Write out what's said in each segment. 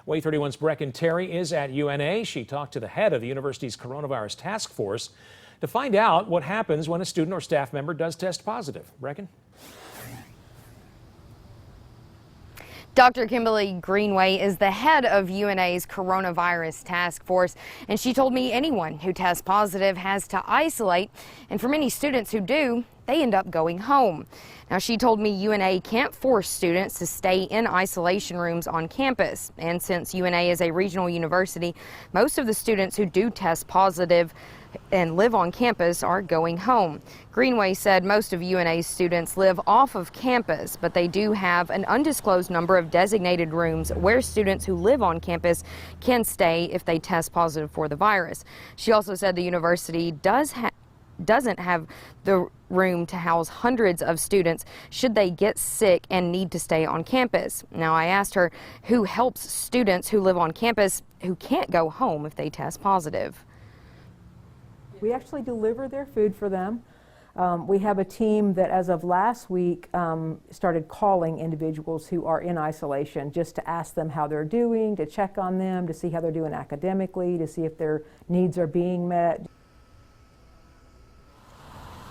WAY 31's Brecken Terry is at UNA. She talked to the head of the university's coronavirus task force to find out what happens when a student or staff member does test positive. Brecken? Dr. Kimberly Greenway is the head of UNA's coronavirus task force, and she told me anyone who tests positive has to isolate, and for many students who do, they end up going home. Now, she told me UNA can't force students to stay in isolation rooms on campus, and since UNA is a regional university, most of the students who do test positive and live on campus are going home. Greenway said most of UNA's students live off of campus, but they do have an undisclosed number of designated rooms where students who live on campus can stay if they test positive for the virus. She also said the university doesn't have the room to house hundreds of students should they get sick and need to stay on campus. Now, I asked her who helps students who live on campus who can't go home if they test positive. We actually deliver their food for them. We have a team that as of last week started calling individuals who are in isolation just to ask them how they're doing, to check on them, to see how they're doing academically, to see if their needs are being met.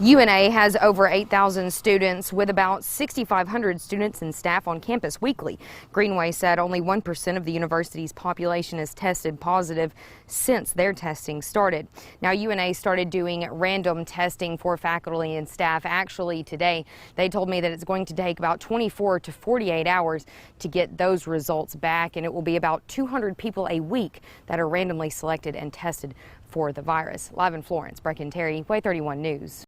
UNA has over 8,000 students with about 6,500 students and staff on campus weekly. Greenway said only 1% of the university's population has tested positive since their testing started. Now, UNA started doing random testing for faculty and staff actually today. They told me that it's going to take about 24 to 48 hours to get those results back, and it will be about 200 people a week that are randomly selected and tested for the virus. Live in Florence, Brecken Terry, WAY 31 News.